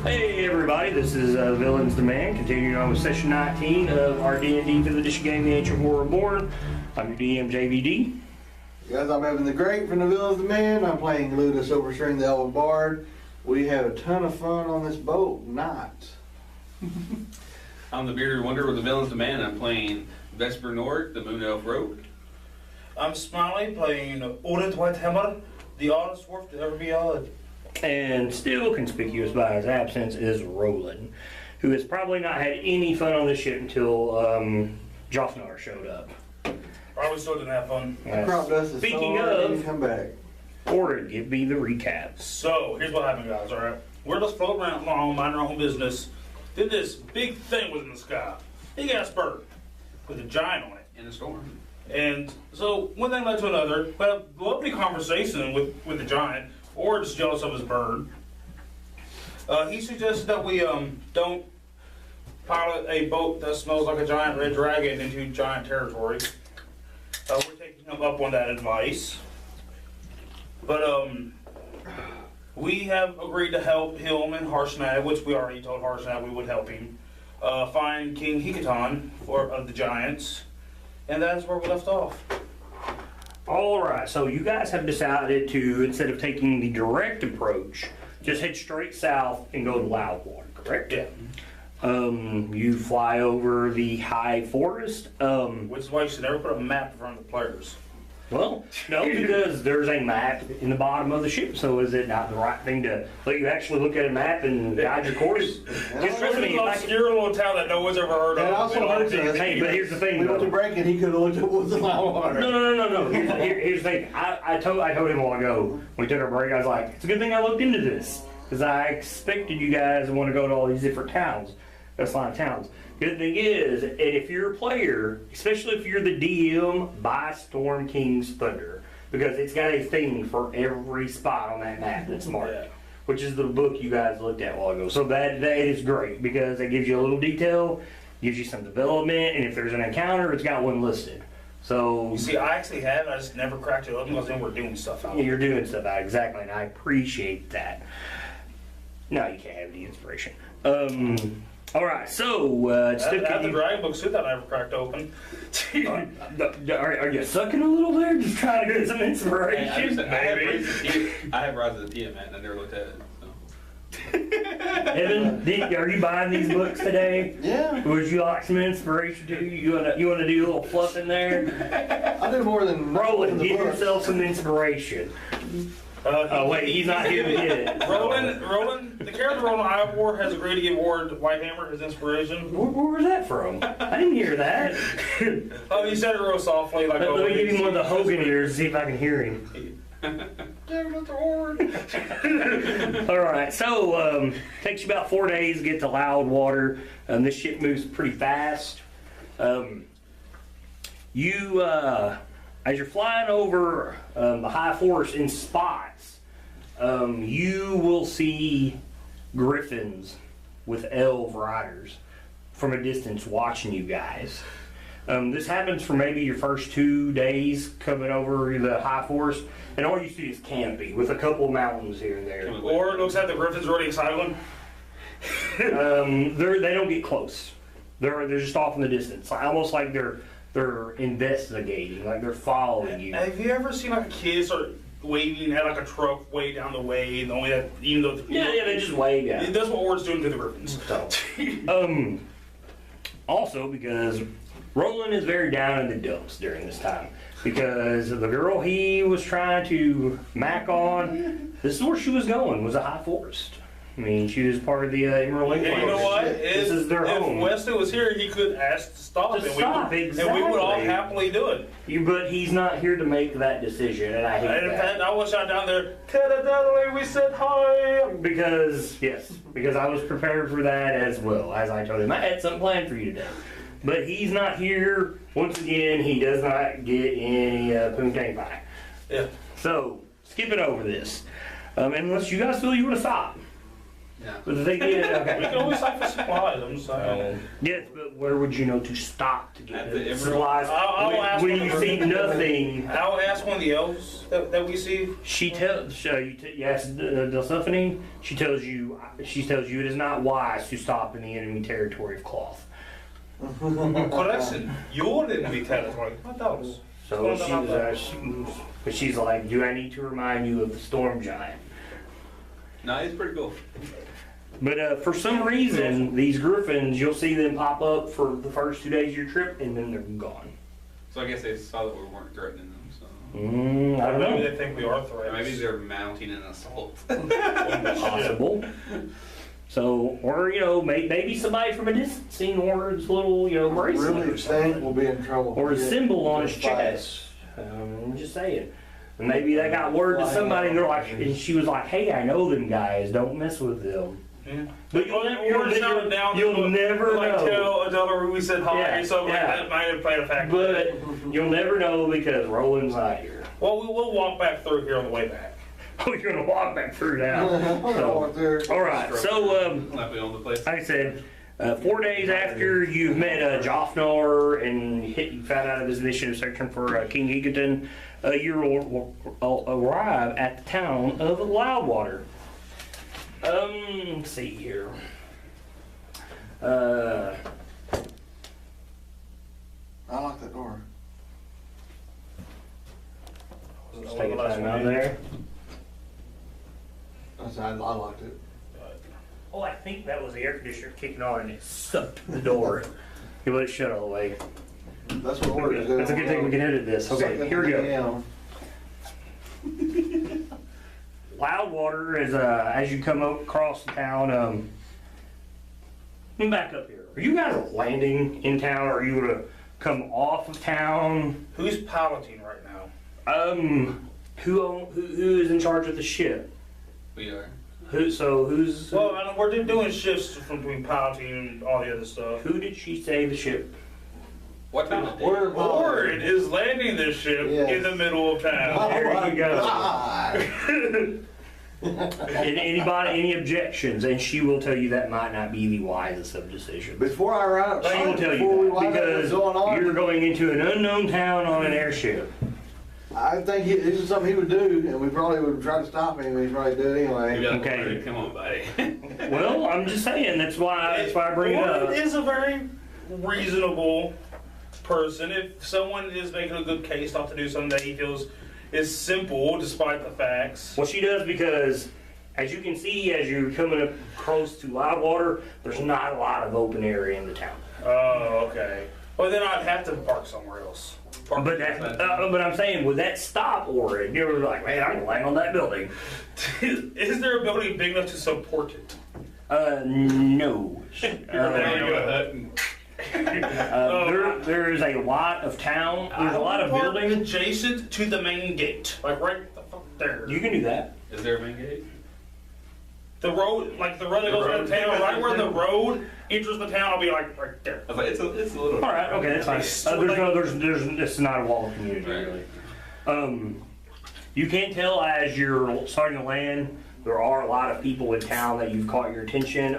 Hey everybody, this is Villains Demand, continuing on with session 19 of our D&D 5th edition game, The Ancient War Reborn. I'm your DM, JVD. Guys, I'm Evan the Great from the Villains Demand. I'm playing Ludus Overstring the Elven Bard. We have a ton of fun on this boat, not. I'm the Bearded Wonder with the Villains Demand. I'm playing Vesper Nord, the Moon Elf Rogue. I'm Smiley, playing Odin Whitehammer, the oddest dwarf to ever be odd. And still conspicuous by his absence is Roland, who has probably not had any fun on this ship until Jofnar showed up. Probably still didn't have fun. Crop dust is Speaking so hard, of- I need to come back. Order, give me the recap. So, here's what happened, guys, alright? We're just floating around along, minding our own business. Then this big thing was in the sky. He got spurred with a giant on it. In the storm. And so, one thing led to another. We had a lovely conversation with the giant, or just jealous of his bird. He suggested that we don't pilot a boat that smells like a giant red dragon into giant territory. We're taking him up on that advice. But we have agreed to help him and Harshnag, which we already told Harshnag we would help him, find King Hikaton of the giants. And that's where we left off. Alright, so you guys have decided to, instead of taking the direct approach, just head straight south and go to Loudwater, correct? Yeah. You fly over the high forest. Which is why you should never put a map in front of the players. Well, no, because there's a map in the bottom of the ship, so is it not the right thing to let you actually look at a map and guide your course? Just trust me, if I can- obscure little town that no one's ever heard of. That also hurts us. Hey, but here's the thing, We went to though. break it, he could have looked at what's in my water. No. Here's the thing. I told him a while ago when we took our break. I was like, it's a good thing I looked into this because I expected you guys to want to go to all these different towns, coastline towns. Good thing is, and if you're a player, especially if you're the DM, buy Storm King's Thunder because it's got a thing for every spot on that map that's marked. Yeah. Which is the book you guys looked at a while ago. So that is great because it gives you a little detail, gives you some development, and if there's an encounter, it's got one listed. So You see, I actually have it, I just never cracked it open because then we're doing stuff out. you're doing stuff out exactly, and I appreciate that. No, you can't have the inspiration. All right, so I have the dragon book suit that I never cracked open. are you sucking a little there? Just trying to get some Hey, inspiration? I have Rise of the Tiamat and I never looked at it. So. Evan, are you buying these books today? Yeah, Would you like some inspiration too? You wanna do a little fluff in there? I do more than Roland, the give books. yourself some inspiration. Oh wait, he's not here yet. Roland, the character Roland Ivor has agreed to give Ward Whitehammer his inspiration. Where was that from? I didn't hear that. Oh, he said it real softly, like Let me give him one of the Hogan ears, see if I can hear him. Damn it, the Ward. All right, so takes you about 4 days to get to Loudwater. This ship moves pretty fast. As you're flying over the high forest in spots, you will see griffins with elf riders from a distance watching you guys. This happens for maybe your first 2 days coming over the high forest, and all you see is canopy with a couple of mountains here and there. Or it looks like the Griffin's already excited one. They don't get close. They're just off in the distance, almost like they're investigating, like they're following you. Have you ever seen like a kid start waving at like a truck way down the way, and only that, even though Yeah, they just wave at you. that's what Ward's doing to the Griffins. Also, because Roland is very down in the dumps during this time, because the girl he was trying to mac on, this is where she was going, was a high forest. I mean, she was part of the Emerald Lake. And you know what? This is their if home. Wesley was here, he could ask to stop, To and, stop, we would all exactly. happily do it. But he's not here to make that decision, and I hate And in that. fact, I was shot down there. Teddy, we said hi. Because I was prepared for that as well. As I told him, I had something planned for you today. But he's not here. Once again, he does not get any poontang pie. Yeah. So, skipping over this. Unless you guys feel you want to stop. Yeah. But the thing is, We can okay. always cipher supplies, I'm just saying. Yes, but where would you know to stop to get At the the Emerald. supplies? I'll ask When one you of see the- nothing, I'll ask one of the elves that we see. she tells you ask Delphine. She tells you it is not wise to stop in the enemy territory of cloth. Correction, you're in the territory, not those. So but she's like, do I need to remind you of the storm giant? No, it's pretty cool. But for some reason, these griffins, you'll see them pop up for the first 2 days of your trip, and then they're gone. So I guess they saw that we weren't threatening them. So I don't Maybe know. they think we are or threats. maybe they're mounting an assault. Possible. So, or maybe somebody from a distance seen Ward's little, bracelet Really or think something, we'll be in trouble. or a Yeah. symbol on his Just fight. chest. I'm just saying. And maybe they got word to somebody, and they're like, and she was like, "Hey, I know them guys. Don't mess with them." Yeah. But you'll You'll never like know. tell who we said hi, Yeah, so like, yeah. that might have played a factor. But you'll never know because Roland's not here. Well, we'll walk back through here on the way back. Oh, you're gonna walk back through now. Over there. All right. So, Like we own the place. like I said, 4 days after you've met Joffnor and you found out of his mission of searching for King Egerton, you will arrive at the town of Loudwater. Let's see here. I locked that door. Let's take a time out there. I locked it. Oh, I think that was the air conditioner kicking on and it sucked the door. You let it shut all the way. That's what we're doing. That's a good thing we can edit this. Okay, here we go. Loudwater is as you come across the town. Let me back up here. Are you guys landing in town, or are you gonna come off of town? Who's piloting right now? Who is in charge of the ship? We are. Who's Well, I know we're doing shifts from between piloting and all the other stuff. who did she say the ship? What time of day? We're Ward is landing this ship Yes. in the middle of town. There you go. God. Any objections? And she will tell you that might not be the wisest of decisions. Before I ride She will tell before we you that wind up because what's going on, you're going into an unknown town on an airship. I think this is something he would do, and we probably would try to stop him, and he'd probably do it anyway. Okay. Come on, buddy. Well, I'm just saying that's why I bring it Ward up. is a very reasonable person. If someone is making a good case not to do something that he feels is simple, despite the facts. Well, she does because, as you can see, as you're coming up close to Loudwater, there's not a lot of open area in the town. Oh, okay. Well, then I'd have to park somewhere else. But I'm saying, would that stop Orin? You were like, man, I'm gonna land on that building. Is there a building big enough to support it? No. There is a lot of town. There's a lot of Park buildings. adjacent to the main gate, like right the fuck there. You can do that. Is there a main gate? The road, like the road that goes The into road. town, right where the road enters the town, I'll be like right there. I was like, it's a little. All right. Okay, that's fine. It's not a walled community Right. really. You can tell as you're starting to land, there are a lot of people in town that you've caught your attention.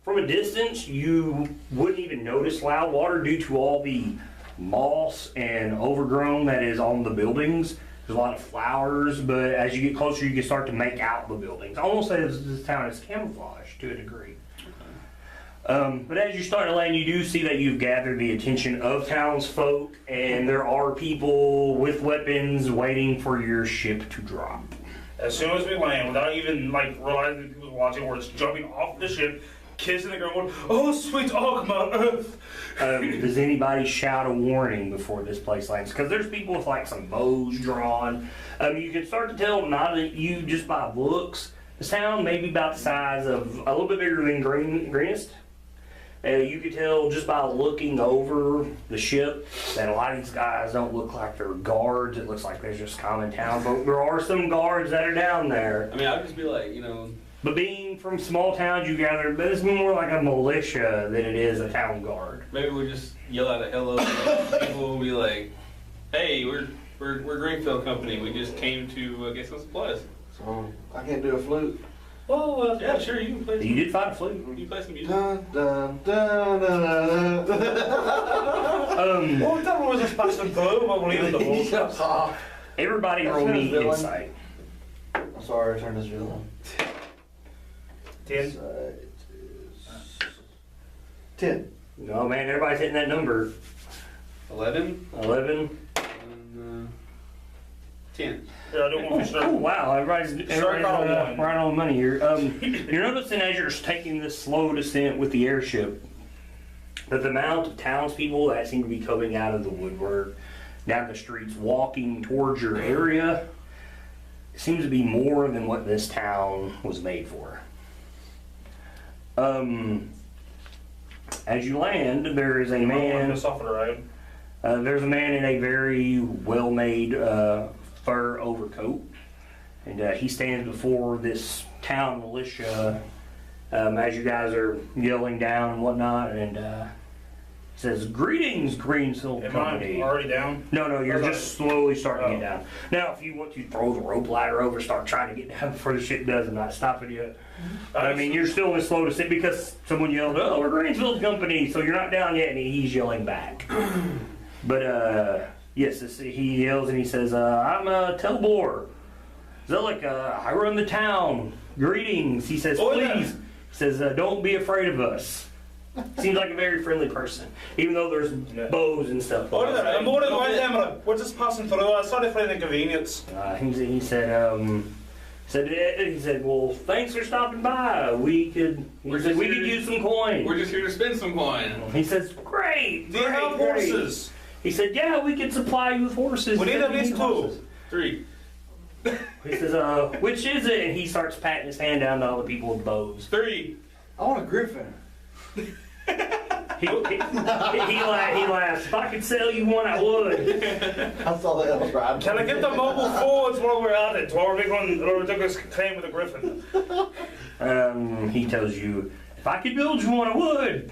From a distance, you wouldn't even notice Loudwater due to all the moss and overgrown that is on the buildings. There's a lot of flowers, but as you get closer, you can start to make out the buildings. I almost say this town is camouflaged to a degree. But as you start to land, you do see that you've gathered the attention of townsfolk, and there are people with weapons waiting for your ship to drop. As soon as we land, without even like realizing people's watching, we're just jumping off the ship, kissing the ground, going, "Oh, sweet Ogma Earth." Does anybody shout a warning before this place lands? Because there's people with like some bows drawn. You can start to tell not that you just by looks. The town may be about the size of a little bit bigger than Greenest. You could tell just by looking over the ship that a lot of these guys don't look like they're guards. It looks like they're just common town folk. There are some guards that are down there. I mean, I'd just be like, But being from small towns, you gather, but it's more like a militia than it is a town guard. maybe we just yell out a hello. And people will be like, "Hey, we're Greenfield Company. We just came to get some supplies." So I can't do a flute. Oh, Yeah, sure, you can play. You did find a flute. You play some music. Dun, dun, dun, dun, dun, dun. well, that was just passing through. I believe in the bullshit. Everybody roll That's me his villain. insight. I'm sorry, I turned this video on. 10. Insight is 10. No, man, everybody's hitting that number. 11 11. and 10. Yeah, I don't want to Oh, start. wow, everybody's Start on one. right on money here. You're noticing as you're taking this slow descent with the airship that the amount of townspeople that seem to be coming out of the woodwork, down the streets, walking towards your area, seems to be more than what this town was made for. As you land, there is a man. There's a man in a very well-made fur overcoat, and he stands before this town militia as you guys are yelling down and whatnot, and says, "Greetings, Greenfields Am Company." I already down? No, you're Okay. just slowly starting to get down. Now, if you want to throw the rope ladder over, start trying to get down before the shit does, I'm not stopping you. But, I mean, you're still in slow to sit because someone yelled, "Oh, we're Greenfields Company," so you're not down yet, and he's yelling back. But, yes, he yells and he says, "I'm Telbor. Zelik, I run the town. Greetings." He says, Oh, "Please." yeah. He says, "Don't be afraid of us." Seems like a very friendly person, even though there's bows and stuff. I'm more than one time. We're just passing through. Sorry for the inconvenience. He said, "Well, thanks for stopping by. We could use some coin." We're just here to spend some coin. He says, "Great, Do you have great." horses? He said, "Yeah, we can supply you with horses." We need at least 2. horses. 3. He says, "Which is it?" And he starts patting his hand down to all the people with bows. 3. I want a griffin. He laughs. "If I could sell you one, I would." I saw the elves riding. Can I get the mobile forwards while we're at it? While we're going to take a claim with a griffin. He tells you, "If I could build you one, I would."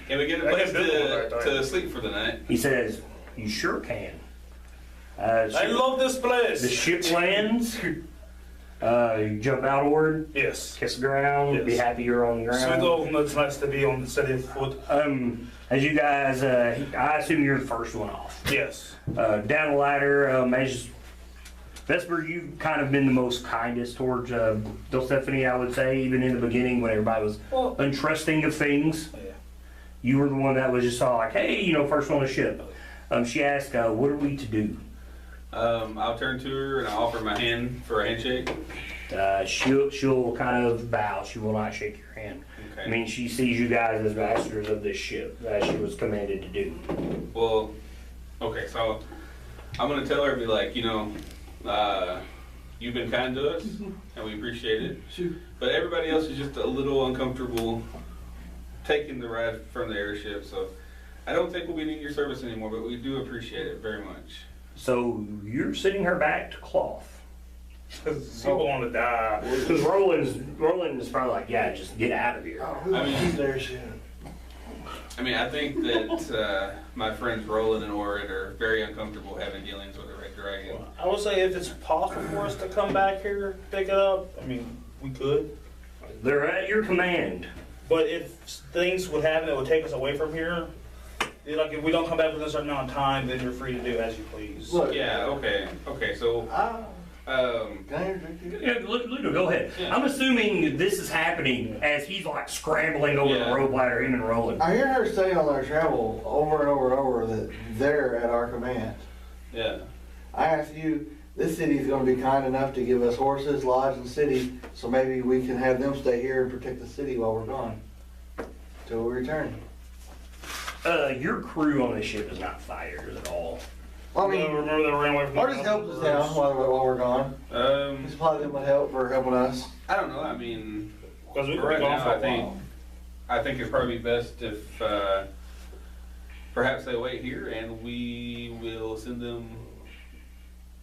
Can we get a I place can build one right to sleep for the night? He says, "You sure can." I love this The place. ship lands. You jump outward, Yes. kiss the ground, be Yes. happy you're on the Sweet ground. old, it's nice to be on the steady foot. As you guys, I assume you're the first one off. Yes. Down the ladder, as Vesper, you've kind of been the most kindest towards Stephanie, I would say, even in the beginning when everybody was Well, untrusting of things. yeah. You were the one that was just all like, "Hey, first on the ship." She asked, "What are we to do?" I'll turn to her and I'll offer my hand for a handshake. She'll kind of bow. She will not shake your hand. Okay. I mean, she sees you guys as masters of this ship, as she was commanded to do. Well, okay, so I'm gonna tell her, be like, you've been kind to us, and we appreciate it. Shoot. But everybody else is just a little uncomfortable taking the ride from the airship, so I don't think we'll be needing your service anymore, but we do appreciate it very much. So you're sending her back to cloth. People want to die. Because Roland is probably like, "Yeah, just get out of here." I mean- there, shit. I mean, I think that my friends Roland and Orin are very uncomfortable having dealings with a red dragon. I would say if it's possible for us to come back here, pick it up, I mean, we could. They're at your command. But if things would happen that would take us away from here, like if we don't come back within a certain amount of time, then you're free to do as you please. Look. Yeah, okay, so, Can I interject you? Yeah, Ludo, go ahead. Yeah. I'm assuming this is happening as he's like scrambling over Yeah. the rope ladder, him and Roland. I hear her say on their travel over and over and over that they're at our command. yeah. I ask you, this city's gonna be kind enough to give us horses, lodge, and city, so maybe we can have them stay here and protect the city while we're gone. Till we return. Your crew on this ship is not fighters at all. Well, I You know, mean, remember they ran away from Artis helped us down while we're gone. We supply them with help for helping us. I don't know, I mean, Because we for could right be gone now, for I a think, while. I think it'd probably be best if, perhaps they wait here and we will send them,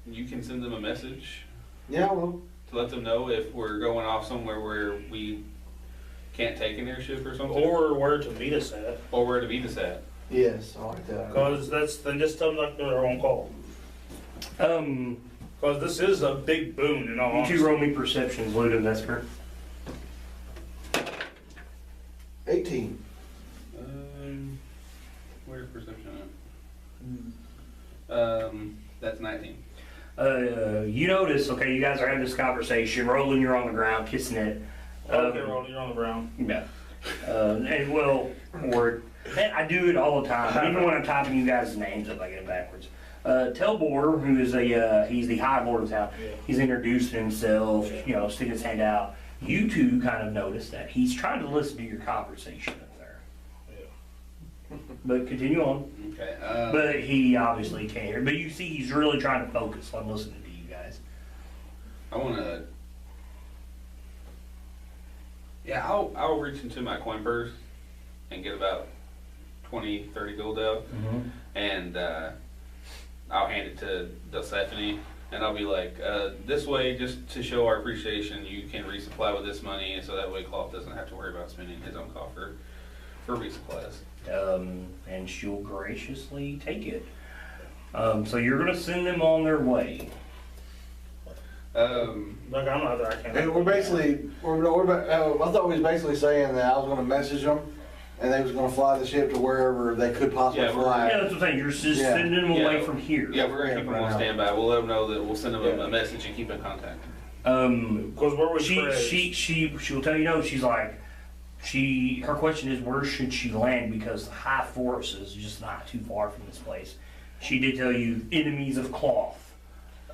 you can send them a message Yeah, well, to let them know if we're going off somewhere where we can't take an airship or something. Or where to meet us at. Or where to meet us at. yes, I like that. Because then just tell them like they're on call. You Because this is a big boon in all honesty. two roll me perceptions, Ludo and Vesper. You notice, okay, you guys are having this conversation. Roland, you're on the ground, kissing it. Okay, Roland, you're on the ground. Yeah. And well, man, I do it all the time. Even when I'm typing you guys' names up, I get it backwards. Telbor, who is he's the high lord of town. Yeah. He's introduced himself, sticking his hand out. You two kind of notice that he's trying to listen to your conversation up there. Yeah. But continue on. Okay. But he obviously can't hear. But you see, he's really trying to focus on listening to you guys. I want to. Yeah, I'll reach into my coin purse and get about 20, 30 gold out, and I'll hand it to Delsephine, and I'll be like, this way, just to show our appreciation, you can resupply with this money, and so that way Cloth doesn't have to worry about spending his own coffer for resupplies. And she'll graciously take it. So you're gonna send them on their way. Like, I'm not there, I can't. And I thought we was basically saying that I was gonna message them, and they was gonna fly the ship to wherever they could possibly Yeah, fly. Yeah, that's what I'm saying. You're just Yeah. sending them away Yeah. from here. Yeah, we're gonna keep them on Right. standby. We'll let them know that we'll send them Yeah. a message and keep in contact. Because where was She'll tell you no. She's like, her question is where should she land because the high forest is just not too far from this place. She did tell you enemies of Cloth.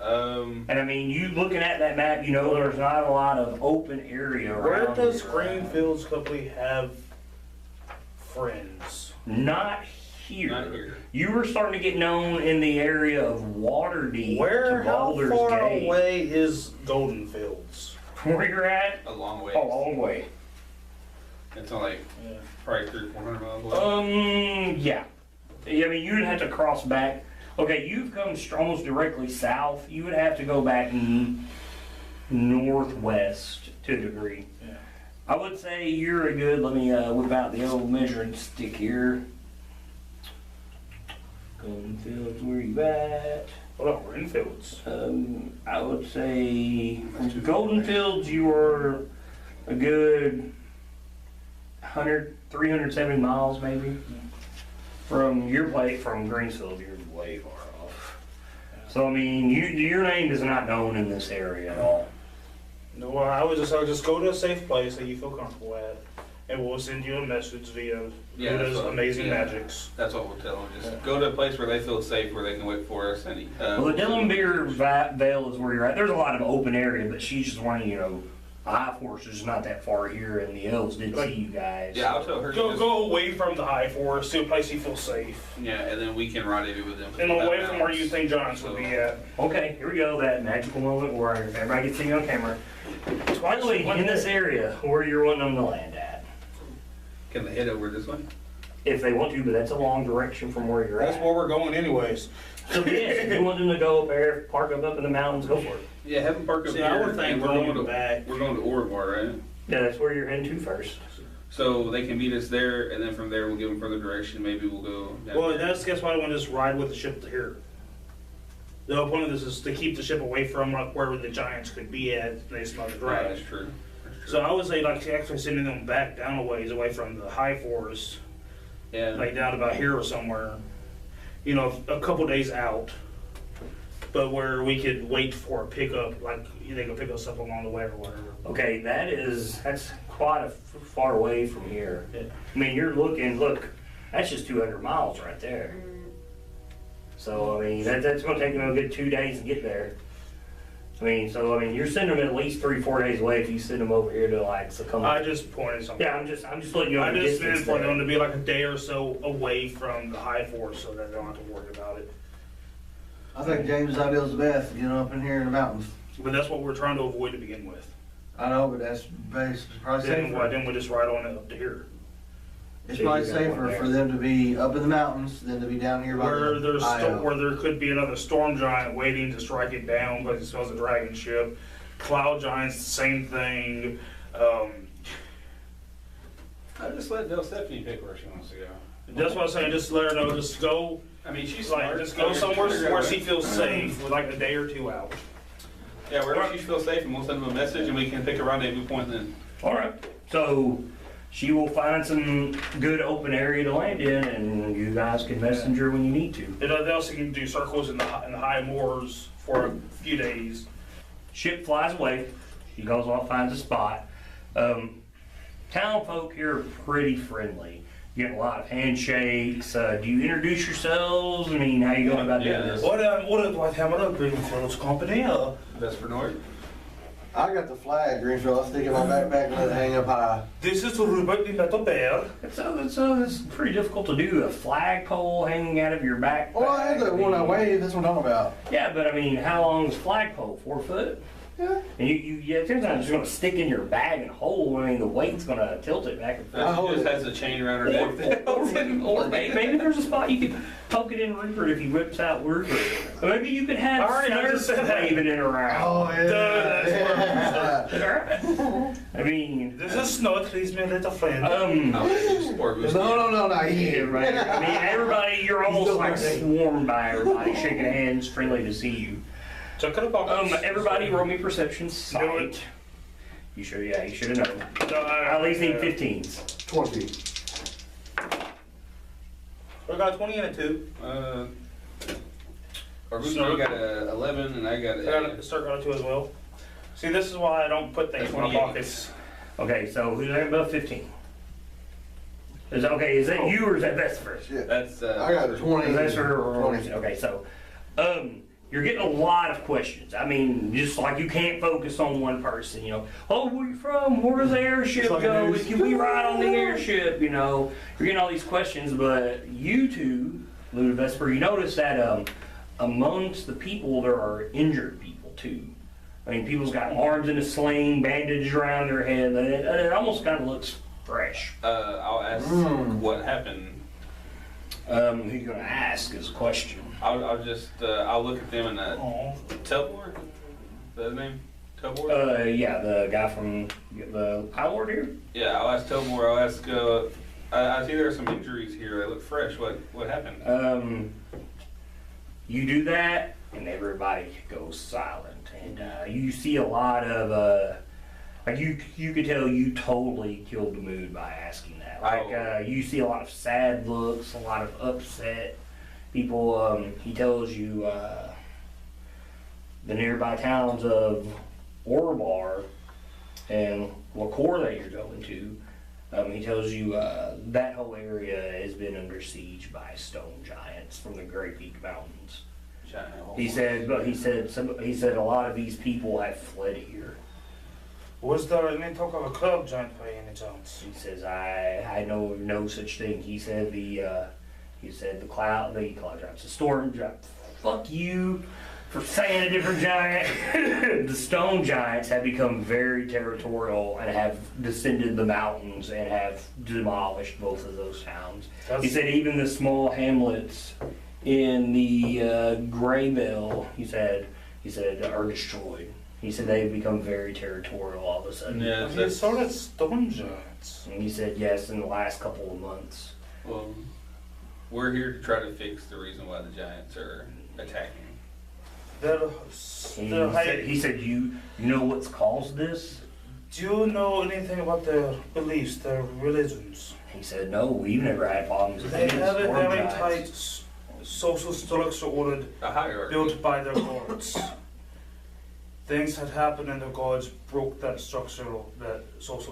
And I mean, you looking at that map, there's not a lot of open area around. Where does here. Greenfields Company have friends? Not here. Not here. You were starting to get known in the area of Waterdeep Where, to how Baldur's far Gate. away is Golden Fields? Where you're at? A long way. A long way. It's only like Yeah. probably 300-400 miles away. Yeah. I mean, you'd have to cross back. Okay, you've come almost directly south. You would have to go back northwest to a degree. Yeah. I would say you're a good, let me whip out the old measuring stick here. Golden Fields, where you at? What about Greenfields? I would say from Golden Fields you are a good 370 miles maybe. From your place, from Greensfield, you're way far off. So I mean, your name is not known in this area at all. No, I would just go to a safe place that you feel comfortable at, and we'll send you a message via Buddha's Amazing Magics. That's what we'll tell them. Just go to a place where they feel safe, where they can wait for us. And Well, the Dillenbeer Vale is where you're at. There's a lot of open area, but she's just wanting, the High Forest is not that far here, and the elves did see you guys. yeah, I'll tell her. Go away from the high forest to a place you feel safe, Yeah, and then we can rendezvous with them. and away from where you think giants would be at. Okay, here we go. That magical moment where everybody gets seen on camera. Finally, in this area where you're wanting them to land at. Can they head over this way? If they want to, but that's a long direction from where you're That's at. where we're going anyways. So yes, if you want them to go up there, park up in the mountains, go for it. Yeah, have them park up See, here. I would think and going back. We're going to Reborn, right? Yeah, that's where you're heading to first. So they can meet us there, and then from there we'll give them further direction. Maybe we'll go down. Well, that's guess why I want to just ride with the ship to here. The whole point of this is to keep the ship away from like where the giants could be at. They smell the Right, dragon. that's true. That's true. So I would say like actually sending them back down a ways away from the high forest, yeah, like down about here or somewhere. A couple days out, but where we could wait for a pickup, like they could pick us up along the way or whatever. Okay, that's quite far away from here. Yeah. I mean, look, that's just 200 miles right there. So, I mean, that's going to take them a good 2 days to get there. I mean, you're sending them at least 3-4 days away if you send them over here to like succumb. I just pointed something. Yeah, I'm just letting you know I the just distance meant for there. them to be like a day or so away from the high forest so that they don't have to worry about it. I think James' idea is the best, up in here in the mountains. But that's what we're trying to avoid to begin with. I know, but that's probably Then why safer. didn't we just ride on it up to here? It's So probably you got one safer there. for them to be up in the mountains than to be down here by Where the IO. where there could be another storm giant waiting to strike it down because it smells a dragon ship. Cloud giants, the same thing. I just let Delsephine pick where she wants to go. That's what I'm saying. Just let her know. Just go. I mean, she's Like, smart. just go somewhere where she feels safe with like a day or two out. Yeah, wherever she feels safe, and we'll send them a message, and we can pick a rendezvous point then. All right. So she will find some good open area to land in, and you guys can messenger when you need to. They also can do circles in the high moors for a few days. Ship flies away. He goes off, finds a spot. Town folk here are pretty friendly. You get a lot of handshakes. Do you introduce yourselves? I mean, how you going about doing this? What Hammer, Greenfields Company? That's for North. I got the flag, Greenfield. I'll stick it in my backpack and let it hang up high. This is Rupert the Metal Bear. It's pretty difficult to do. A flagpole hanging out of your backpack. Oh, I had that one I waved. That's what I'm talking about. Yeah, but I mean, how long is a flagpole? 4 foot? Yeah. And you sometimes it's going to stick in your bag and hold. I mean, the weight's going to tilt it back and forth. She just has a chain around her neck. Or maybe there's a spot you could poke it in Rupert if he whips out Rupert. Or maybe you could have Snurf waving it around. Oh, yeah. I mean, This is Snow, please, my little friend. No, not yeah, you. right. I mean, everybody, you're almost like swarmed by everybody, shaking hands, friendly to see you. Check it out. Everybody roll me perception sight. You should have known. I at least need 15s. 20. I got a 20 and a 2. You got a 11 and I got I got a start got a 2 as well. See, this is why I don't put things in my pockets. Okay, so who's above 15? Is that you or is that Vesper? Yeah. That's I got a 20. Vesper or 20. okay, so you're getting a lot of questions. I mean, just like you can't focus on one person, you know. Oh, where you from? Where does the airship like go? news. Can we ride on the airship? You know, you're getting all these questions, but you two, Lou and Vesper, you notice that amongst the people there are injured people too. I mean, people's got arms in a sling, bandages around their head. It almost kind of looks fresh. I'll ask what happened. Who you gonna ask is a question. I'll just I'll look at them and Tubmore. Is that his name? Tubmore? Yeah, the guy from the High Lord here. Yeah, I'll ask Tubmore. I'll ask. I see there are some injuries here. They look fresh. What happened? You do that, and everybody goes silent, and you see a lot of like you could tell you totally killed the mood by asking that. Like you see a lot of sad looks, a lot of upset people. He tells you the nearby towns of Orbar and Lacour that you're going to. He tells you that whole area has been under siege by stone giants from the Great Peak Mountains. He said a lot of these people have fled here. Was there any talk of a club giant by any chance? He says I know no such thing. He said the cloud giants, the storm giants. Fuck you for saying a different giant. The stone giants have become very territorial and have descended the mountains and have demolished both of those towns. He said even the small hamlets in the Graybell, he said are destroyed. He said they've become very territorial all of a sudden. Yeah, He saw that stone giants. And he said yes in the last couple of months. Well, we're here to try to fix the reason why the giants are attacking. He said you know what's caused this? Do you know anything about their beliefs, their religions? He said no, we've never had problems with They any have a storm very giants. tight social structure ordered, A hierarchy. built by their gods. Things had happened and the gods broke that social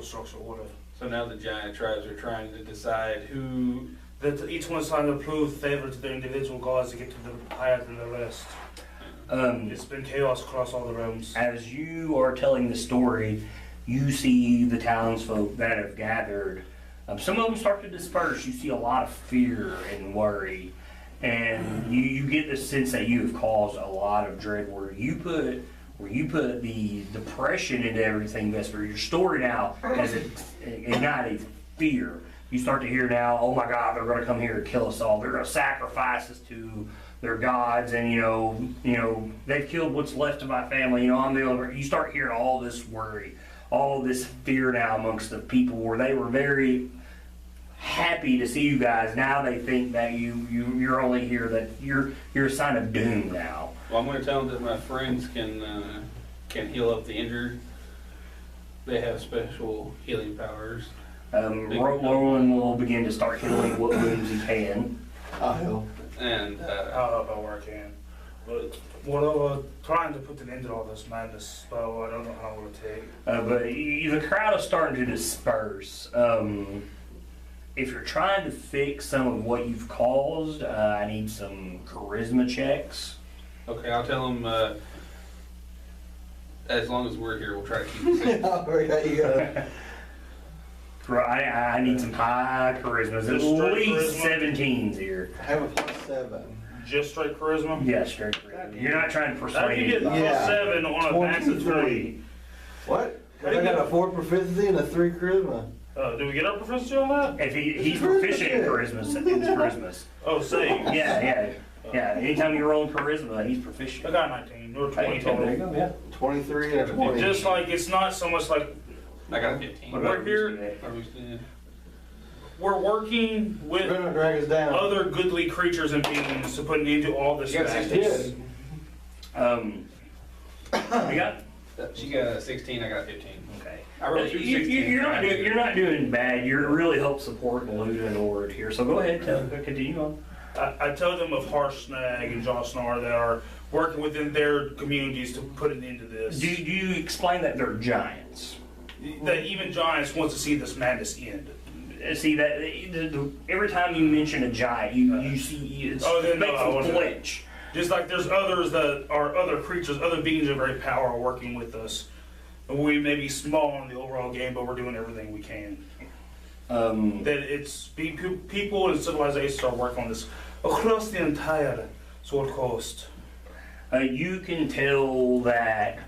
structure order. So now the giant tribes are trying to decide who. That each one is trying to prove favor to their individual gods to get to the higher than the rest. It's been chaos across all the realms. As you are telling the story, you see the townsfolk that have gathered. Some of them start to disperse. You see a lot of fear and worry, and you get the sense that you have caused a lot of dread. Where you put the depression into everything, Vesper. Your story now has ignited fear. You start to hear now, oh my God, they're going to come here and kill us all. They're going to sacrifice us to their gods, and you know they've killed what's left of my family. You know, I'm the only. You start hearing all this worry, all this fear now amongst the people, where they were very happy to see you guys. Now they think that you're only here, that you're a sign of doom now. Well, I'm going to tell them that my friends can heal up the injured. They have special healing powers. Roland will begin to start healing what wounds he can. I'll help. And I'll help out where I can. But we're trying to put an end to all this madness, so I don't know how long it'll take. But the crowd is starting to disperse. If you're trying to fix some of what you've caused, I need some charisma checks. Okay, I'll tell him, as long as we're here, we'll try to keep it safe. There you go. I need some high charismas, at Just straight least charisma? 17s here. Have a +7. Just straight charisma? Yeah, straight charisma. You're not trying to How do you persuade get anybody. Yeah. +7 on a max of 20? What? How do you I got get- a 4 proficiency and a 3 charisma. Do we get our proficiency on that? If he's proficient in charismas. Oh, save. Yeah. Anytime you roll in charisma, he's I proficient. got 19, or 20 There you total. go, yeah. 23 and a 20. Just like, it's not so much like, I got a 15. What We're about here- you, Are we still- we're working We're with gonna drag us down. other goodly creatures and beings to put an end to all this You got madness. 16? We got. She got a 16, I got a 15. Okay. I rolled two 16s. You're not doing bad. You're really help supporting Luda and Ord here. So go ahead, continue on. I tell them of Harsh Snag and Josnar that are working within their communities to put an end to this. Do you explain that they're giants? That even giants want to see this madness end. See that every time you mention a giant, you see it's Oh, then no, makes I them wouldn't. flinch. Just like there's others that are other creatures, other beings of great power are working with us. And we may be small in the overall game, but we're doing everything we can. That it's people and civilizations are working on this across the entire Sword Coast. You can tell that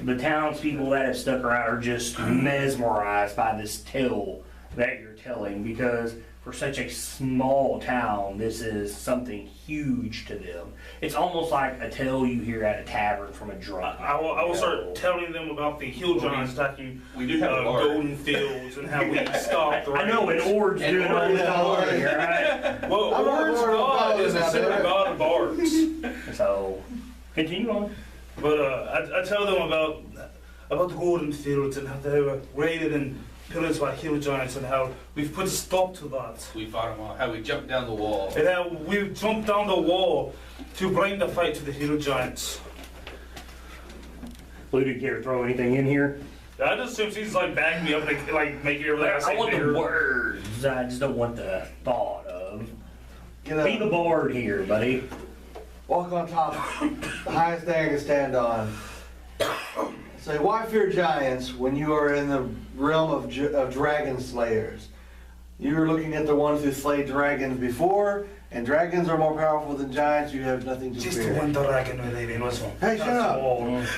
the townspeople that have stuck around are just mesmerized by this tale that you're telling, because for such a small town, this is something huge to them. It's almost like a tale you hear at a tavern from a drunk. I will start telling them about the hill giants attacking We do have a bard. golden fields and how we stopped the I know, and rains. Ord's And doing all Ord- this talking here, right? Well, I'm not Ord's worried about God is this out considered there. God of bards. So, continue on. But I tell them about the golden fields and how they were raided and pillaged by hill giants and how we've put a stop to that. We fought them all, how we jumped down the wall. And how we jumped down the wall to bring the fight to the hill giants. Luda, care to throw anything in here? I just assume she's like backing me up and like making everything I I say want bigger. the words. I just don't want the thought of. Get up. Be the bard here, buddy. Walk on top. The highest thing I can stand on. Say, why fear giants when you are in the realm of dragon slayers? You are looking at the ones who slayed dragons before, and dragons are more powerful than giants. You have nothing to Just fear. one dragon with it in this one. Hey, shut up. I all was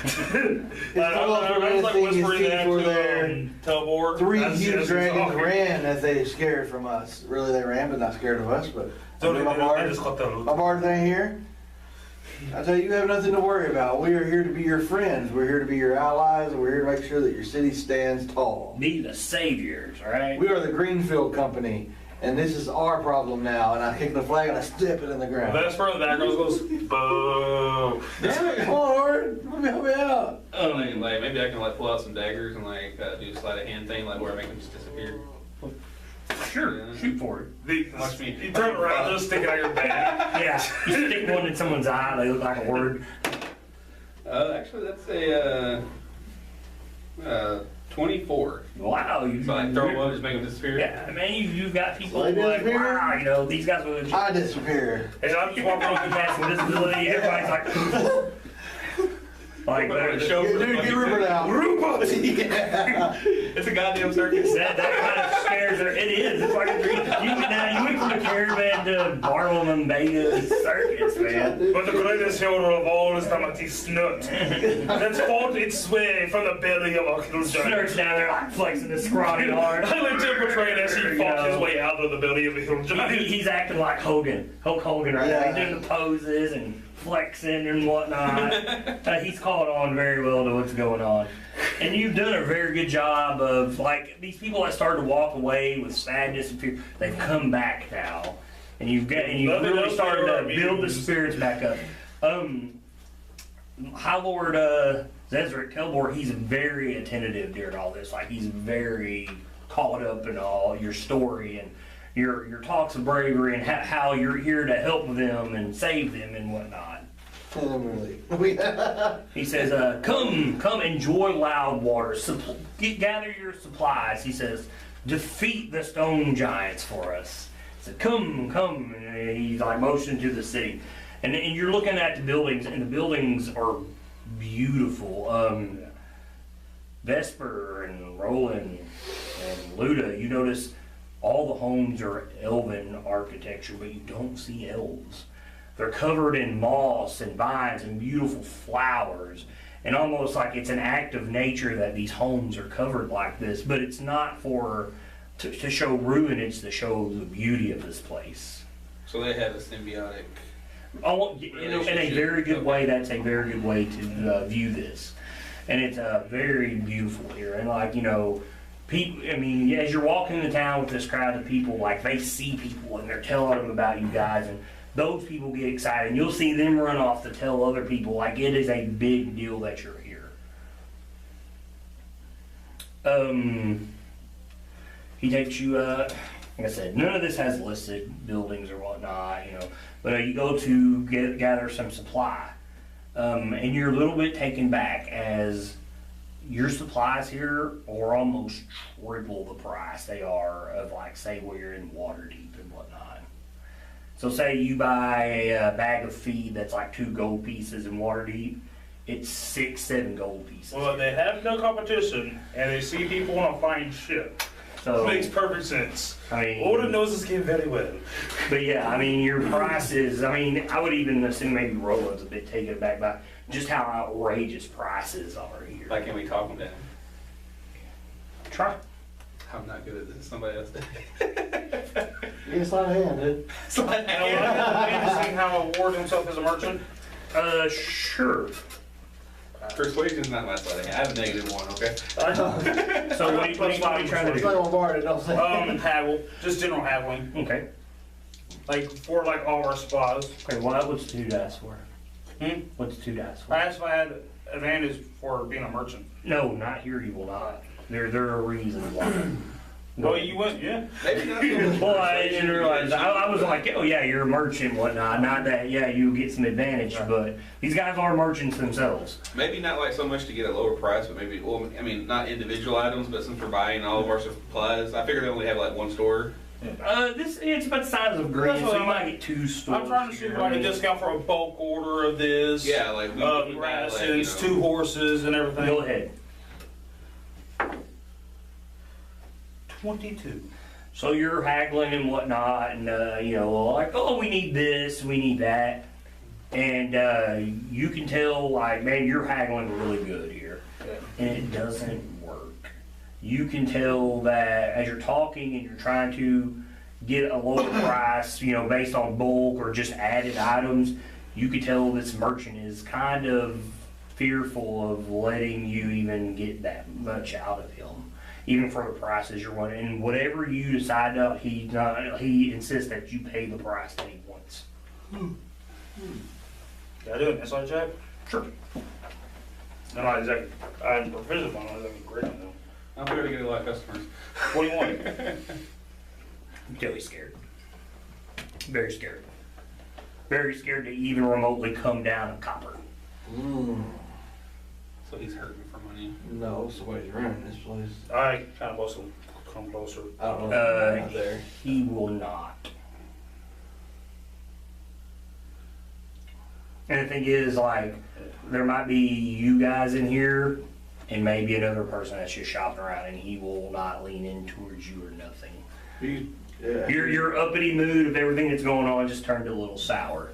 like the thing you whispering see that for to their Telbor. 3 As- huge as he's dragons talking. ran as they scared from us. Really, they ran, but not scared of us. But So my I bard, just got that. my bard thing here. I tell you, you have nothing to worry about. We are here to be your friends. We're here to be your allies, and we're here to make sure that your city stands tall. Be the saviors, right? We are the Greenfield Company, and this is our problem now. And I kick the flag and I step it in the ground. That's further that goes, boo. Damn it, come on, Lord. Help me out. Like, maybe I can like pull out some daggers and like do a sleight of hand thing, like where I make them just disappear. Sure, shoot for it. Watch me. You turn around, just stick it out your back. Yeah, you stick one in someone's eye, they look like a word. Actually, that's a 24. Wow, you So I throw them up, just make them disappear. Yeah, man, you've got people Like like, this here? wow, you know, these guys would I disappear. And I'm just walking around the pass invisibility, everybody's like Put that. show for the Dude, fucking- get Rupert out. Yeah. It's a goddamn circus. That kind of scares her. It is. It's like a dream. You went from a caravan to Barnum and Beta circus, man. But the greatest hero of all is the mighty Snut. That's fought its way from the belly of a hill giant. Snurks down there like flexing his scrawny arm. I like to portray it as he fought his way out of the belly of a hill giant. He's acting like Hogan. Hulk Hogan right now. He's doing the poses and flexing and whatnot. He's caught on very well to what's going on. And you've done a very good job of, like, these people that started to walk away with sadness and fear, they've come back now. And you've really started to build the spirits back up. High Lord Zezric Telbor, he's very attentive during all this. Like, he's very caught up in all your story and your talks of bravery and how you're here to help them and save them and whatnot. And then we're leaving. He says, come enjoy Loudwater. Gather your supplies. He says, defeat the stone giants for us. He said, come. And he's like motioning to the city. And you're looking at the buildings, and the buildings are beautiful. Vesper and Roland and Luda, you notice all the homes are elven architecture, but you don't see elves. They're covered in moss and vines and beautiful flowers, and almost like it's an act of nature that these homes are covered like this, but it's not to show ruin, it's to show the beauty of this place. So they have a symbiotic. Oh, in a very good way, that's a very good way to view this. And it's very beautiful here. And like, people, I mean, as you're walking into town with this crowd of people, like they see people and they're telling them about you guys, and those people get excited. And you'll see them run off to tell other people, like it is a big deal that you're here. He takes you, like I said, none of this has listed buildings or whatnot, but you go to gather some supply. And you're a little bit taken back as your supplies here are almost triple the price they are of, like, say, where you're in Waterdeep and whatnot. So say you buy a bag of feed that's like 2 gold pieces in Waterdeep, it's 6, 7 gold pieces. Well, they have no competition, and they see people on a flying ship. So Makes perfect sense. I mean, Older knows this game very well. but yeah, I mean, your prices, I mean, I would even assume maybe Roland's a bit taken aback by just how outrageous prices are here. Like, can we talk them down? Try. I'm not good at this. Somebody else. You can slide a hand, dude. And I see how Ward himself as a merchant. Sure. Persuasion's not my side. I have a -1. Okay. So what are you trying to It's do? not gonna bar it, don't say. Haggle, just general haggling, Okay. like for like all our supplies. Okay, what's 2 dice for? Hmm? What's 2 dice for? I asked if I had advantage for being a merchant. No, not here. You will not. There are reasons why. Well, you went, yeah. Maybe not so much. Well, I didn't realize. I was like, oh yeah, you're a merchant, and whatnot. Not that, yeah, you get some advantage, but these guys are merchants themselves. Maybe not like so much to get a lower price, but maybe, well, I mean, not individual items, but since we're buying all of our supplies, I figure they only have like 1 store. It's about the size of Green, so you might get 2 stores. I'm trying to see if I can discount for a bulk order of this. Yeah, like we buy, like, rations, 2 horses and everything. Go ahead. 22. So you're haggling and whatnot, and like, oh, we need this, we need that, and you can tell, like, man, you're haggling really good here, and it doesn't work. You can tell that as you're talking and you're trying to get a lower price, based on bulk or just added items, you can tell this merchant is kind of fearful of letting you even get that much out of him. Even for the prices you're wanting, and whatever you decide to, he insists that you pay the price that he wants. Can I do an inside check? Sure. No, not exactly. I'm proficient on it. That'd be great. I'm here to get a lot of customers. What do you want? Until he's scared. Very scared. Very scared to even remotely come down a copper. So he's hurting for money. No, somebody's running this place. I kind of also come closer. I don't know. Out there. He will not. And the thing is, like, there might be you guys in here, and maybe another person that's just shopping around, and he will not lean in towards you or nothing. Yeah. Your uppity mood of everything that's going on just turned a little sour.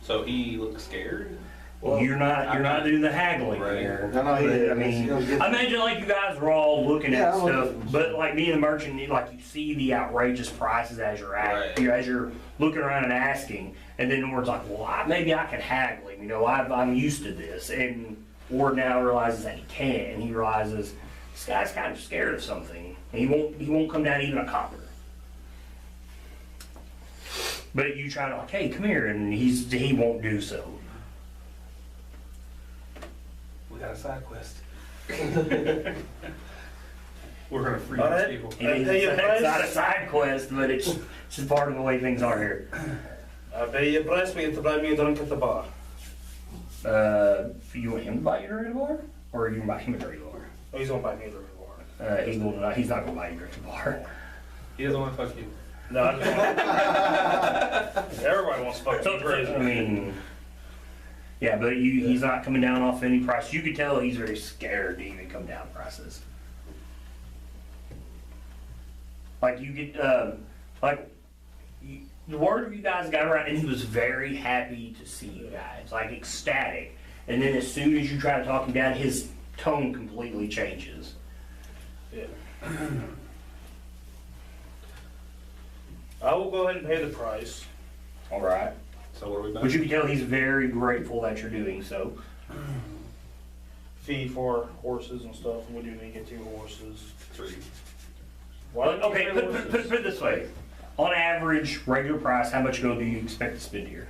So he looks scared. Well, you're not doing the haggling Right. here. No, But, he- I mean, he'll get- I imagine like you guys were all looking Yeah, at I'm stuff, looking. but like being a merchant, like you see the outrageous prices as you're Right. as you're looking around and asking, and then Ward's like, well, maybe I can haggle him. I'm used to this, and Ward now realizes that he can't, and he realizes this guy's kind of scared of something, and he won't come down even a copper. But you try to like, hey, come here, and he won't do so. We got a side quest. We're gonna free All these right. people. It's not a side quest, but it's just part of the way things are here. I pay you a price for you to buy me a drink at the bar. You want him to buy you a dirty bar? Or you want to buy him a dirty bar? Oh, he's gonna buy me a dirty bar. He's not gonna buy you a dirty bar. He doesn't want to fuck you. No, I just want everybody wants to fuck So, me crazy. I mean, yeah, but he's not coming down off any price. You could tell he's very scared to even come down prices. Like you get, the word of you guys got around, and he was very happy to see you guys, like ecstatic. And then as soon as you try to talk him down, his tone completely changes. Yeah. I will go ahead and pay the price. All right. So what are we But back? you can tell he's very grateful that you're doing so. Fee for horses and stuff. We do need to get 2 horses. 3. Why But, don't you okay, pay put horses? it this way. On average, regular price, how much gold do you expect to spend here?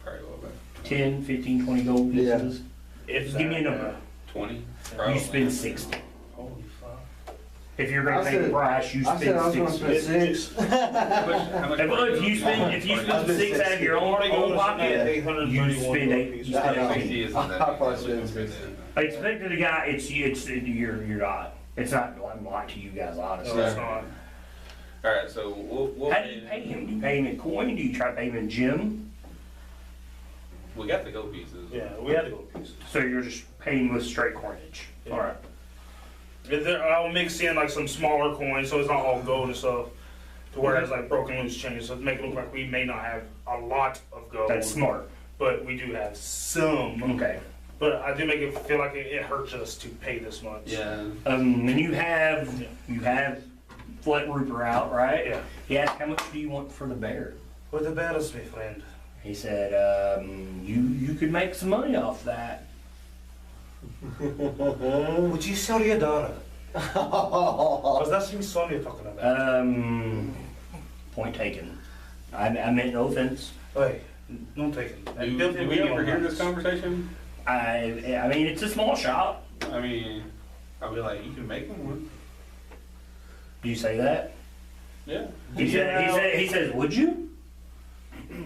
Probably a little bit. 10, 15, 20 gold Yeah. pieces? If Give me a that, number. 20. You spend 60. Holy fuck. If you're gonna I pay the said- price, you I said I was gonna spend spend 60. 6. How much If you spend 6 out of your own pocket, you spend 8. You I spend know. 8. 60 isn't that I'll big. probably It's spend like 60. I expect to the guy, you're not. It's not like to you guys, honestly. No, it's not. Alright, so we'll How do you pay him? Do you pay him in coin? Do you try to pay him in gem? We got the gold pieces. Yeah, we had to go pieces. So you're just paying with straight coinage? Yeah. Alright. I'll mix in like some smaller coins so it's not all gold and stuff. To where it's like broken loose change. So to make it look like we may not have a lot of gold. That's smart. But we do have some. Okay. But I do make it feel like it hurts us to pay this much. Yeah. And you have Flet Rupert out, right? Yeah. He asked, how much do you want for the bear? With the battles, my friend. He said, you could make some money off that. Would you sell your daughter? Because that's his son you're talking about. Point taken. I meant no offense. Hey, don't take it. Do we ever hear this conversation? I mean, it's a small shop. I mean, I'll be like, you can make one. Do you say that? Yeah. He says, would you?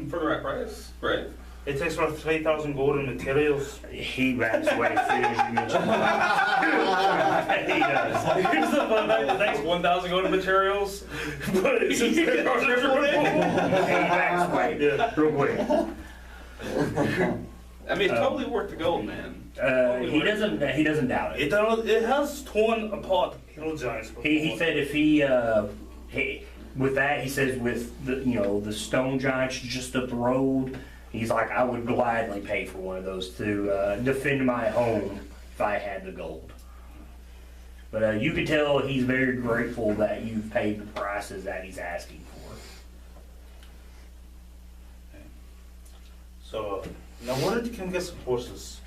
For the right price, right? It takes about 3,000 gold in materials. He backs away as soon as you mention that. He does. Here's the fun fact, it takes 1,000 gold in materials, but it's just He backs away Yeah. real quick. I mean, it's totally worth the gold, man. He doesn't doubt it. It has torn apart hill giants before. He said if with that, he says with the stone giants just up the road, he's like, I would gladly pay for one of those to defend my home if I had the gold. But you could tell he's very grateful that you've paid the prices that he's asking for. So, now where did you come get some horses?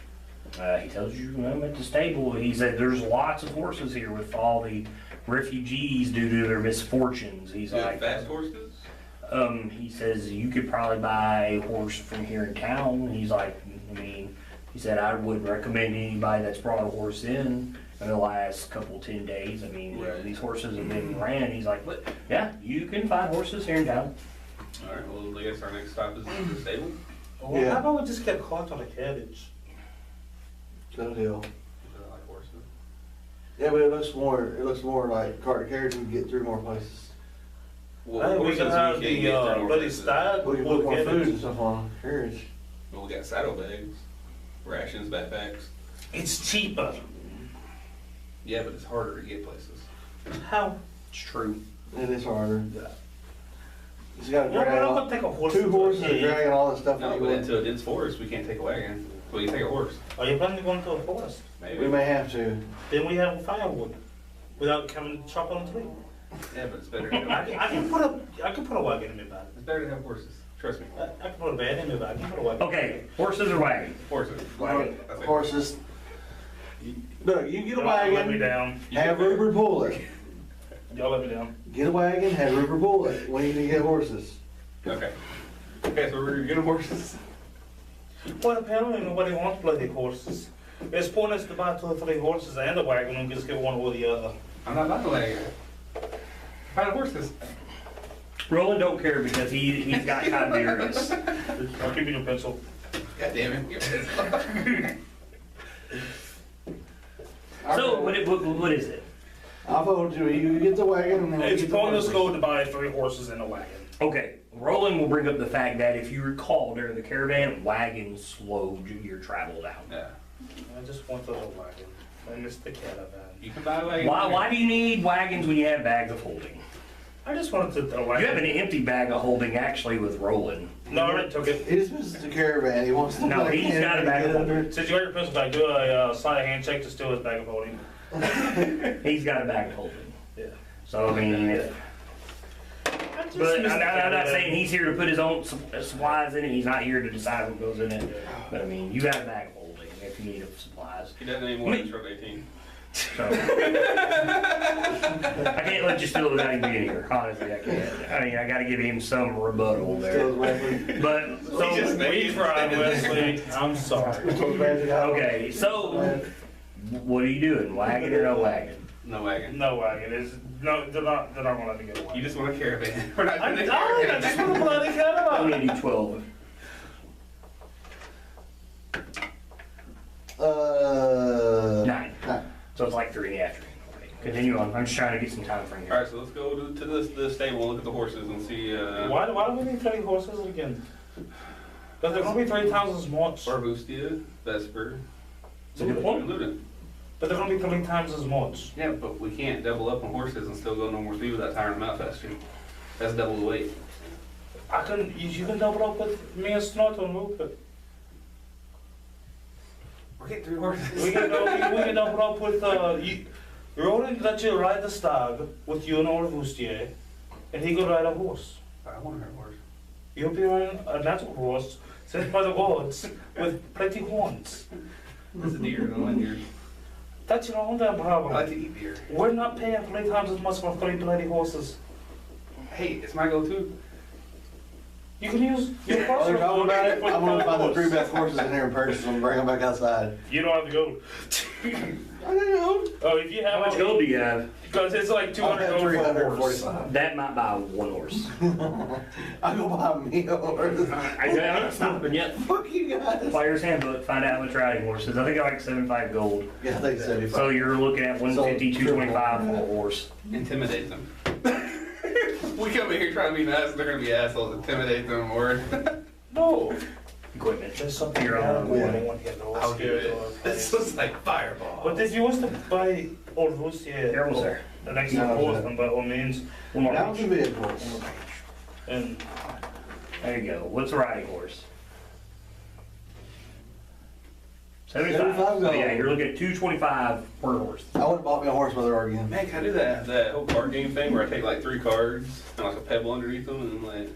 He tells you I'm at the stable. He said there's lots of horses here with all the refugees due to their misfortunes. He's Good like, fast horses? he says you could probably buy a horse from here in town. He's like, he said I wouldn't recommend anybody that's brought a horse in the last 10 days. Right. These horses have been ran. He's like, but yeah, you can find horses here in town. Alright, well, I guess our next stop is the stable. Well, Yeah. how about we just get caught on a carriage? Good deal. I like horses. Yeah, but it looks more like cart carriage, we can get through more places. Well, Hey, we horses, can have can't the get through more bloody places. stag. We can pull put more the food and carriage. stuff on carriage. Well, we got saddlebags, rations, backpacks. It's cheaper. Yeah, but it's harder to get places. How? It's true. It is harder. He's got to Well, drag we're not all, gonna take a horse. 2 into a horses are cave. dragging all this stuff No, but anyway. into a dense forest, we can't take a wagon. We can take a horse. Are you planning to go into a forest? Maybe. We may have to. Then we have firewood without having to chop on a tree. Yeah, but it's better to I have can put a wagon in my bag. It's better to have horses. Trust me. I can put a bed in my bag. I can put a wagon. Okay, horses or wagon? Horses. Wagon, I think- horses. Look, you get a Y'all let me wagon, down. have Rupert pull it. Y'all let me down. Get a wagon, have Rupert pull it. We need to get horses. Okay. Okay, so we're gonna horses. Well, apparently nobody wants bloody horses. It's pointless to buy 2 or 3 horses and a wagon and just get one or the other. I'm not about the wagon. Find horses. Roland don't care because he's got Tiberius. I'll give you a pencil. God damn it. So what is it? I'll vote you get the wagon and then we It's get the pointless horses. go to buy 3 horses and a wagon. Okay, Roland will bring up the fact that if you recall during the caravan, wagons slowed your travel down. Yeah. I just want the little wagon. I missed the caravan. You can buy a wagon. Why do you need wagons when you have bags of holding? I just wanted a wagon. You have an empty bag of holding actually with Roland. No, I already took it. He just misses the caravan. He wants to No, put a he's can got a to bag get of under. holding. Since you got your pencil back, do a side handshake to steal his bag of holding. He's got a bag of holding. Yeah. So I mean, but I'm not saying he's here to put his own supplies in it. He's not here to decide what goes in it. But I mean, you got a bag of holding if you need supplies. He doesn't anymore. He's from 18. So I can't let you steal it without him being here. Honestly, I can't. I mean, I got to give him some rebuttal Still there. his wagon. But so just We tried, Wesley. I'm sorry. Still his wagon out. okay. So what are you doing? Wagon or no wagon? No wagon. No wagon. They're not gonna let me get a You wagon. just want a caravan. We're not I'm doing a dying. I just want a bloody I'm caravan. gonna do 12. Uh, 9. So it's like 3 in the afternoon. Okay, continue on. I'm just trying to get some time frame here. Alright, so let's go to the stable and look at the horses and see, Why do we need 3 horses again? Because they're gonna be 3 times as much. Barbustia, Vesper. It's a good point. Luton. But they're gonna be 3 times as much. Yeah, but we can't double up on horses and still go no more speed without tiring them out faster. That's double the weight. You can double up with me and Snot and Rupert. We're getting 3 horses. We can double up with, Roland let you ride the stag with you and Orvustier, and he could ride a horse. I want her horse. You'll be riding a natural horse sent by the gods with plenty horns. It's a deer, I don't like deer. That's your own damn I like problem. to eat deer. We're not paying 3 times as much for 3 bloody horses. Hey, it's my go-to. You can use your While personal you're talking about it, with I'm gonna find the 3 horse. best horses in here and purchase them and bring them back outside. You don't have to go. I don't know. Oh, if you How have much gold do you have? because it's like I'll 200 have gold for a horse. 345. That might buy 1 horse. I'll go buy me a horse. I'm not stopping yet. Fuck you guys. Player's handbook, find out how much riding horses. I think I like 75 gold. Yeah, I think 75. So you're looking at 150, 225 for a horse. Intimidate them. We come in here trying to be nice, they're gonna be assholes. Intimidate them, or No. Equipment. There's something Your wrong own. with Yeah. anyone getting all I'll do scared it. or This afraid. was like fireball. But if you was to buy old horse here, Careful, sir. the next No, horse, sir. then by all means. One more. That was a each. big horse. And There you go. What's a riding horse? 75. 75 So yeah, gold. you're looking at 225 per horse. I wouldn't bought me a horse with her again. Man, can I do that whole card game thing where I take like 3 cards and like a pebble underneath them and like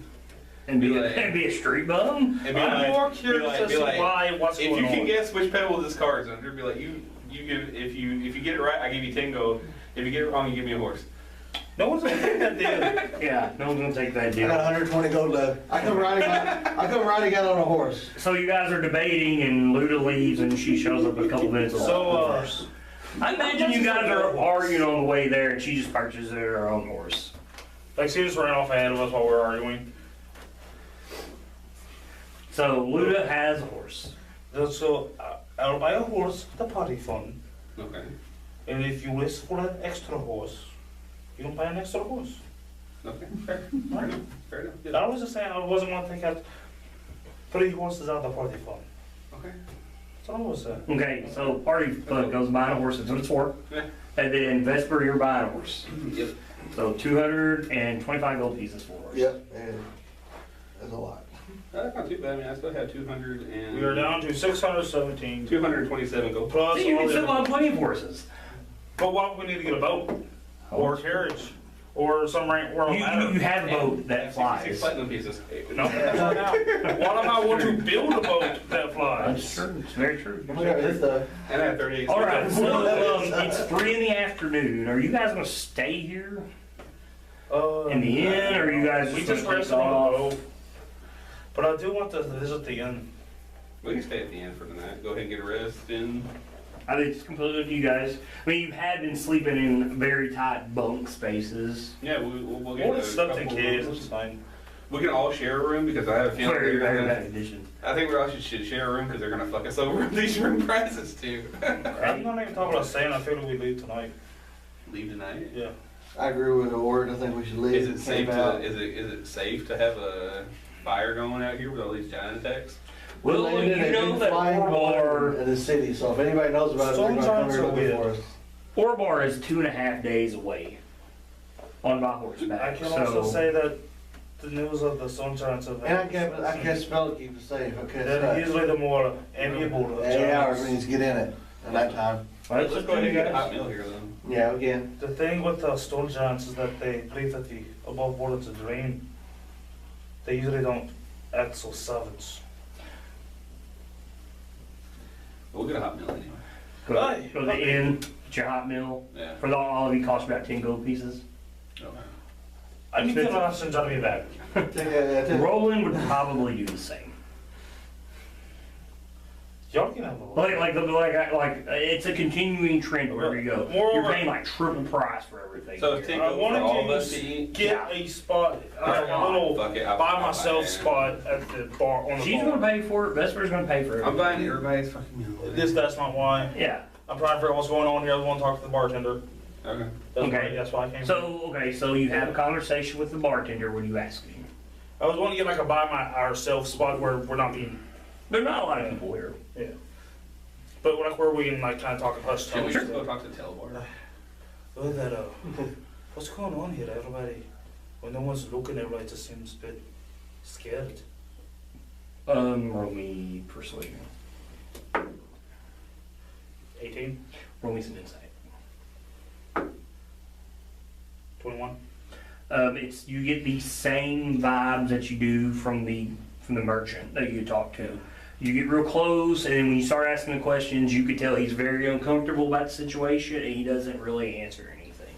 And be, Be a, like- and be a street bum? and be I'm like, more be curious like- as be to like, why what's if going you can on. guess which pebble this card's under, be like you give if you get it right, I give you 10 gold. If you get it wrong, you give me a horse. No one's gonna take that deal. Yeah, no one's gonna take that I deal. got 120 gold left. I come riding out on a horse. So you guys are debating, and Luda leaves, and she shows up a couple minutes later. So, I imagine you guys are arguing on the way there, and she just purchases her own horse. like, she just ran off ahead of us while we were arguing. So Luda has a horse. So, I'll buy a horse for the party fund, Okay. and if you wish for an extra horse, you can buy an extra horse. Okay. Fair. Fair enough. I Yeah. was just saying, I wasn't gonna take out 3 horses out of the party fund. Okay. That's all I was saying. Okay, so party fund goes buying a horse, that's what it's for. Yeah. And then Vesper, you're buying a horse. Yep. So 225 gold pieces for a horse. Yep, and that's a lot. That's not too bad. I mean, I still have 200 and We are down to 617. 227 gold. Plus So you all can the still other- buy plenty of horses. But why would we need to get a boat? Or a carriage? Or some rank where You have a boat that 66 flies. platinum pieces. No, that's not now. What if I want to build a boat that flies? That's true, it's very true. Look at this stuff. And I have 38. All right, so it's 3 in the afternoon. Are you guys gonna stay here in the inn, or are you guys We just just gonna rested take on off? the boat. But I do want to visit the inn. We can stay at the inn for the night. Go ahead and get a rest and I think it's completely up to you guys. I mean, you had been sleeping in very tight bunk spaces. yeah, we'll get We'll a just slept in couple caves, rooms. it's fine. We can all share a room because I have a feeling Very, they're very gonna. bad condition. I think we all should share a room because they're gonna fuck us over with these room prices too. I'm not even talking about staying. I feel like we leave tonight. Leave tonight. Yeah. I agree with the word. I think we should leave. Is it and safe camp out. is it safe to have a fire going out here with all these giant attacks? Well, They did you a know big that flying bar Orbar, in the city, so if anybody knows about it, they're gonna come here looking for us. Orbar is 2.5 days away on my horseback. I can also so say that the news of the Sunshines of And I can't spell to keep it safe. Okay, they're usually the more amiable of 8 hours we giants. need to get in it at that time. Let's Let's go ahead and get a hot meal here then. Yeah, again. The thing with the stone giants is that they believe that the above board is a dream. They usually don't act so savage. We'll get a hot meal anyway. go to the inn, get your hot meal. Yeah. For all of you, cost about 10 gold pieces. Okay. I mean, the options ought to be bad. Roland would probably do the same. Y'all can have a look. Like it's a continuing trend wherever you go. Moreover- You're paying like triple price for everything. So if here. 10 I gold for wanted all to of us to eat. get a spot, a little Fuck it, I'll by buy myself it. spot at the bar on the She's bar. gonna pay for it. Vesper's gonna pay for it. I'm buying everybody's fucking meal. That's not why. Yeah. I'm trying to figure out what's going on here. I want to talk to the bartender. Okay. That's why I came. So you have a conversation with the bartender. What are you asking? I was wanting to get like a buy ourselves spot where we're not being, There's not a lot of people here. yeah. But like where we can like kind of talk and hush Can we tones. just go talk to the teleporter? Oh, that what's going on here? Everybody, when no one's looking, everybody just seems a bit scared. Roll me persuasion. 18, Roll me some insight. 21. It's you get the same vibes that you do from the merchant that you talk to. You get real close, and then when you start asking the questions, you could tell he's very uncomfortable about the situation, and he doesn't really answer anything.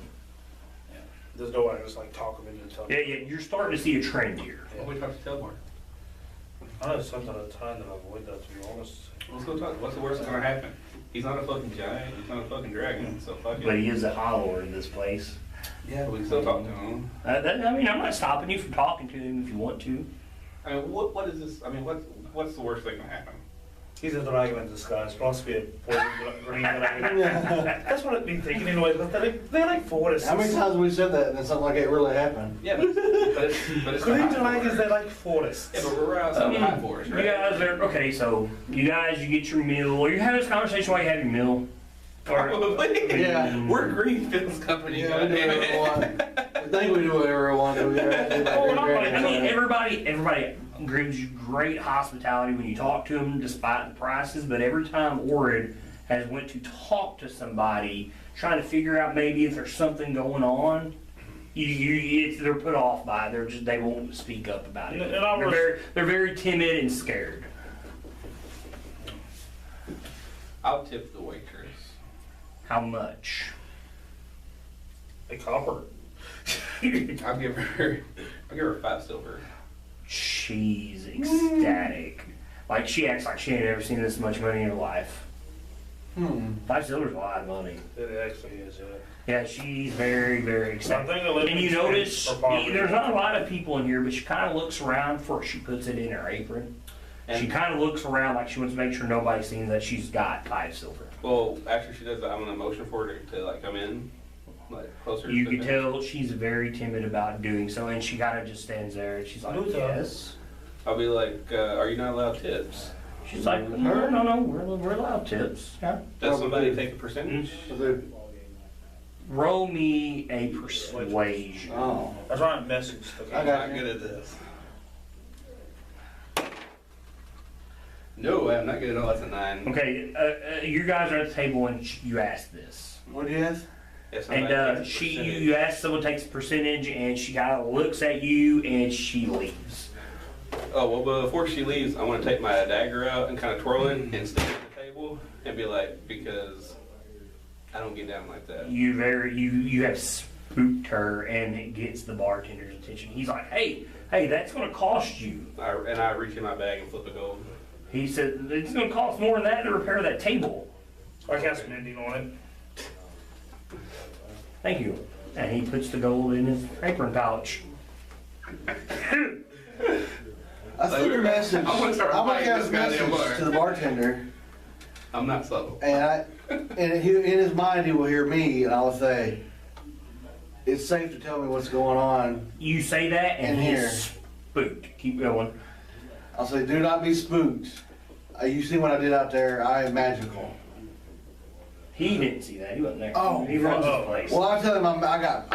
There's no way I can just like talk him into telling. Yeah, you're starting to see a trend here. Why don't we talk to the teleporter? I know something at a time that I avoid that, to be honest. Let's go talk. What's the worst that's gonna happen? He's not a fucking giant. He's not a fucking dragon. So fuck But it. he is a high lord in this place. Yeah, but we can still talk to him. I mean, I'm not stopping you from talking to him if you want to. I mean, what is this? I mean, what's the worst thing that can happen? He's a dragon in disguise, possibly a poison green dragon. That's what I've been thinking anyway, but they're like forests. How many times have we said that and then something like it really happened? Yeah, but it's Green not high dragons, forest. they're like forests. Yeah, but we're outside the high forest, You right? guys are okay. So you get your meal. Or you have this conversation while you have your meal. Probably. Yeah. We're Greenfields Company. Yeah, we do whatever we want. I think we do whatever we want. I mean, everybody gives you great hospitality when you talk to them, despite the prices. But every time Orid has went to talk to somebody, trying to figure out maybe if there's something going on, they're put off by it. They won't speak up about it. And They're very timid and scared. I'll tip the waitress. How much? A copper. I'll give her 5 silver. She's ecstatic. Like she acts like she ain't ever seen this much money in her life. 5 silver's a lot of money. It actually is, yeah. Yeah, she's very, very excited. Something to live And you in notice for poverty. there's not a lot of people in here, but she kind of looks around before she puts it in her apron. And She kind of looks around like she wants to make sure nobody's seen that she's got 5 silver. well, after she does that, I'm gonna motion for her to like come in, like closer. You to can the- tell she's very timid about doing so, and she kind of just stands there and she's like, Luta. yes. I'll be like, are you not allowed tips? She's like, no, we're allowed tips. Yeah. Does somebody take a percentage? Roll me a persuasion. Oh. I was trying to message. I I'm got not you. good at this. No, I'm not good at all. That's a 9. Okay, you guys are at the table and you ask this. What do you ask? If And somebody takes a she, percentage- you ask someone takes a percentage, and she kind of looks at you and she leaves. Oh, well, before she leaves, I want to take my dagger out and kind of twirl it and stick it at the table and be like, because I don't get down like that. You have spooked her, and it gets the bartender's attention. He's like, hey, that's going to cost you. I reach in my bag and flip a gold. He said it's going to cost more than that to repair that table. I cast mending on it. Thank you. And he puts the gold in his apron pouch. I sent a message. I'm gonna start I'm gonna fighting cast a this goddamn message bar. to the bartender, I'm not subtle. and in his mind he will hear me, and I'll say, "It's safe to tell me what's going on." You say that and In he's here. spooked. Keep going. I'll say, "Do not be spooked. You see what I did out there? I am magical." He didn't see that. He wasn't there. Oh, he runs his place. Well, I tell him I'm magical.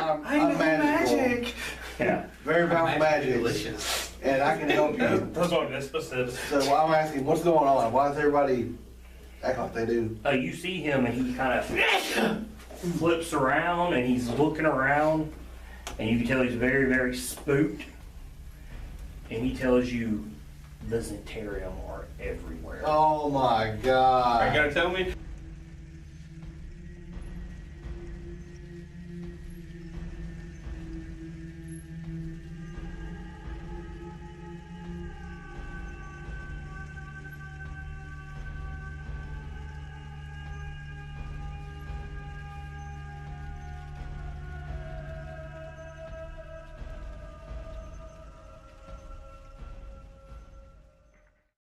Yeah. Very powerful magic, Delicious. and I can help you. Those are this specific. So I'm asking, what's going on? Why does everybody act like they do? You see him and he kind of flips around and he's looking around and you can tell he's very, very spooked. And he tells you the Zentarium are everywhere. Oh my You God. gotta tell me?